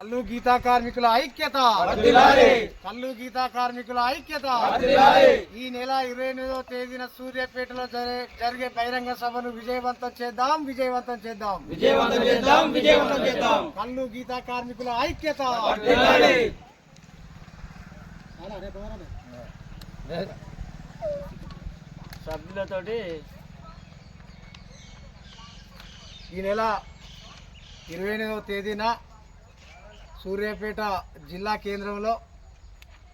కల్లు గీతా కార్మికుల ఐక్యత, కల్లు గీతా కార్మికుల ఐక్యత. ఈ నెల 28వ తేదీన సూర్యాపేటలో జరిగే బహిరంగ సభను విజయవంతం చేద్దాం, విజయవంతం చేద్దాం, విజయవంతం చేద్దాం, విజయవంతం చేద్దాం. కల్లు గీతా కార్మికుల ఐక్యత. సభ్యులతోటి ఈ నెల 28వ తేదీన సూర్యాపేట జిల్లా కేంద్రంలో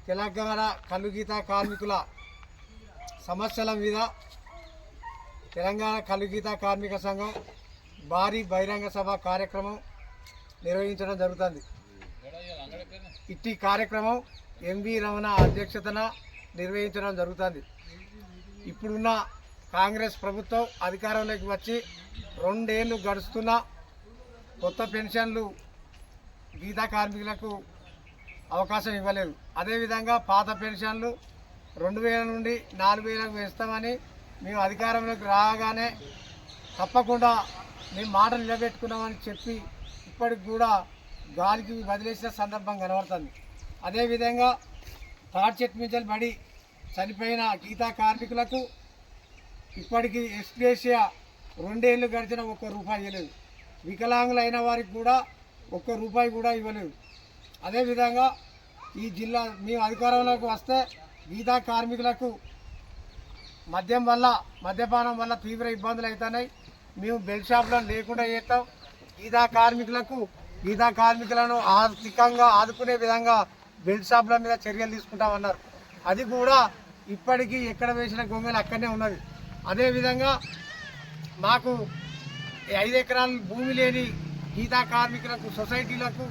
తెలంగాణ కల్లు గీతా కార్మికుల సమస్యల మీద తెలంగాణ కల్లు గీతా కార్మిక సంఘం భారీ బహిరంగ సభ కార్యక్రమం నిర్వహించడం జరుగుతుంది. ఇట్టి కార్యక్రమం ఎంవి రమణ అధ్యక్షతన నిర్వహించడం జరుగుతుంది. ఇప్పుడున్న కాంగ్రెస్ ప్రభుత్వం అధికారంలోకి వచ్చి 2 ఏళ్ళు గడుస్తున్న కొత్త పెన్షన్లు గీతా కార్మికులకు అవకాశం ఇవ్వలేదు. అదేవిధంగా పాత పెన్షన్లు 2000 నుండి 4000కు వేస్తామని మేము అధికారంలోకి రాగానే తప్పకుండా మేము మాట నిలబెట్టుకున్నామని చెప్పి ఇప్పటికి కూడా గాలికి వదిలేసిన సందర్భం కనబడుతుంది. అదేవిధంగా తాటి చెట్టు మించలు పడి చనిపోయిన గీతా కార్మికులకు ఇప్పటికీ ఎక్స్గ్రేషియా 2 ఏళ్ళు గడిచిన ₹1 ఇవ్వలేదు. వికలాంగులైన వారికి కూడా ₹1 కూడా ఇవ్వలేదు. అదేవిధంగా ఈ జిల్లా మేము అధికారంలోకి వస్తే గీతా కార్మికులకు మద్యపానం వల్ల తీవ్ర ఇబ్బందులు అవుతున్నాయి. మేము బెల్ట్ షాపులను లేకుండా చేస్తాం. గీతా కార్మికులను ఆర్థికంగా ఆదుకునే విధంగా బెల్ట్ షాపుల మీద చర్యలు తీసుకుంటామన్నారు. అది కూడా ఇప్పటికీ ఎక్కడ వేసిన గొంగలు అక్కడనే ఉన్నది. అదేవిధంగా మాకు 5 ఎకరాల భూమి లేని గీతా కార్మికులకు సొసైటీలకు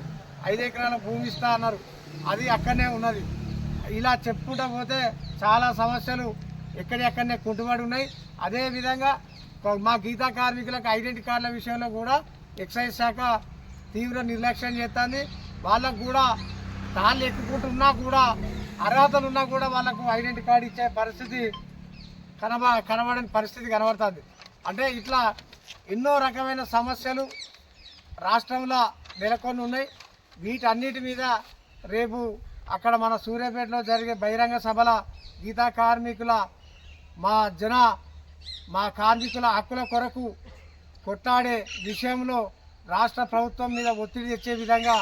5 ఎకరాల భూమి ఇస్తా అన్నారు. అది అక్కడనే ఉన్నది. ఇలా చెప్పుకుంటూ పోతే చాలా సమస్యలు ఎక్కడెక్కడనే కుంటుబడి ఉన్నాయి. అదేవిధంగా మా గీతా కార్మికులకు ఐడెంటిటీ కార్డుల విషయంలో కూడా ఎక్సైజ్ శాఖ తీవ్ర నిర్లక్ష్యం చేస్తుంది. వాళ్ళకు కూడా తాళ్ళు ఎక్కుకుంటున్నా కూడా అర్హతలు ఉన్నా కూడా వాళ్ళకు ఐడెంటిటీ కార్డు ఇచ్చే పరిస్థితి కనబడని పరిస్థితి కనబడుతుంది. అంటే ఇట్లా ఎన్నో రకమైన సమస్యలు రాష్ట్రంలో నెలకొని ఉన్నాయి. వీటన్నిటి మీద రేపు అక్కడ మన సూర్యాపేటలో జరిగే బహిరంగ సభల గీతా కార్మికుల మా కార్మికుల హక్కుల కొరకు కొట్టాడే విషయంలో రాష్ట్ర ప్రభుత్వం మీద ఒత్తిడి తెచ్చే విధంగా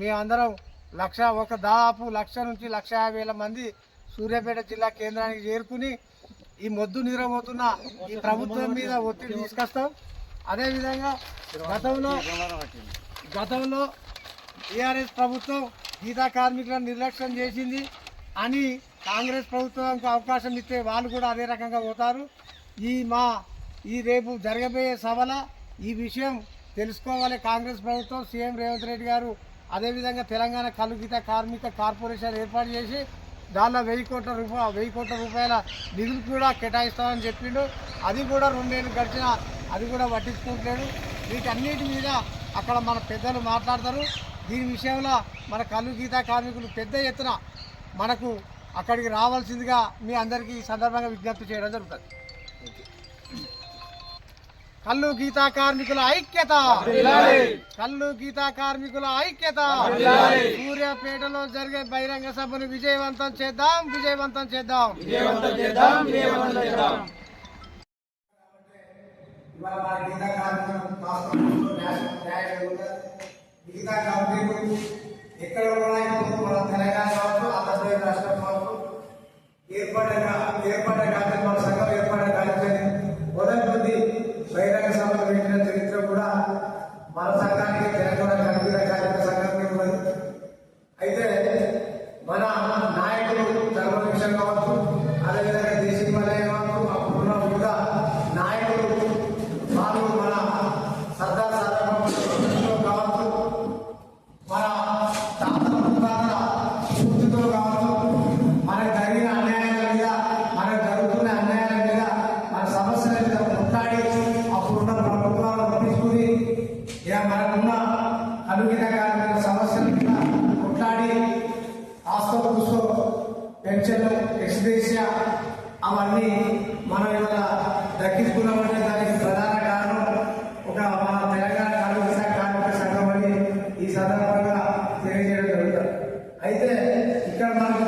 మేమందరం దాదాపు 1,00,000 నుంచి 1,50,000 మంది సూర్యాపేట జిల్లా కేంద్రానికి చేరుకుని ఈ మొద్దు నిద్రపోతున్న ఈ ప్రభుత్వం మీద ఒత్తిడి తీసుకొస్తాం. అదేవిధంగా గతంలో టీఆర్ఎస్ ప్రభుత్వం గీతా కార్మికులను నిర్లక్ష్యం చేసింది అని కాంగ్రెస్ ప్రభుత్వానికి అవకాశం ఇస్తే వాళ్ళు కూడా అదే రకంగా పోతారు. ఈ రేపు జరగబోయే సభల ఈ విషయం తెలుసుకోవాలి కాంగ్రెస్ ప్రభుత్వం, సీఎం రేవంత్ రెడ్డి గారు. అదేవిధంగా తెలంగాణ కల్లు గీతా కార్మిక కార్పొరేషన్ ఏర్పాటు చేసి దానిలో 1,000 కోట్ల రూపాయల నిధులు కూడా కేటాయిస్తామని చెప్పిండు. అది కూడా 2 ఏళ్ళు గడిచినా అది కూడా పట్టించుకోవట్లేదు. వీటన్నిటి మీద అక్కడ మన పెద్దలు మాట్లాడతారు. దీని విషయంలో మన కల్లు గీతా కార్మికులు పెద్ద ఎత్తున మనకు అక్కడికి రావాల్సిందిగా మీ అందరికీ ఈ సందర్భంగా విజ్ఞప్తి చేయడం జరుగుతుంది. కల్లు గీతా కార్మికుల ఐక్యత, కల్లు గీతా కార్మికుల ఐక్యత. సూర్యాపేటలో జరిగే బహిరంగ సభను విజయవంతం చేద్దాం, విజయవంతం చేద్దాం, విజయవంతం చేద్దాం, విజయవంతం చేద్దాం. ఎక్కడ కూడా మన తెలంగాణ కావచ్చు, ఆంధ్రప్రదేశ్ రాష్ట్రం కావచ్చు, ఏర్పడ్డ కార్మిక మన సంఘం ఏర్పడ్డ కార్యక్రమం మొదటి బహిరంగ సభలు పెట్టిన చరిత్ర కూడా మన సంఘానికి తెలంగాణ కల్లు గీతా కార్మిక సంఘానికి ఉన్నది. అయితే మన నాయకులు ధర్మవిషయం కావచ్చు, అదేవిధంగా దేశీ మలయ కావచ్చు, అప్పుడున్న వివిధ నాయకులు వాళ్ళు మన సర్దార్ కావచ్చు, మన తాతల స్ఫూర్తితో కావచ్చు, మనకు జరిగిన అన్యాయాల మీద, మనకు జరుగుతున్న అన్యాయాల మీద, మన సమస్యల మీద కొట్లాడి అప్పుడున్న ప్రభుత్వాలను తీసుకుని మనకున్న కల్లు గీతా కార్మికుల సమస్యల మీద కొట్లాడి ఆస్తో కూర్చో పెన్షన్లు ఎక్స్గ్రేషియా అవన్నీ మనం ఇవాళ దక్కించుకున్నామంటే దానికి ప్రధాన కారణం మన తెలంగాణ కల్లు గీతా కార్మిక సంఘం అని ఈ సందర్భంగా అయితే ఇక్కడ మనకు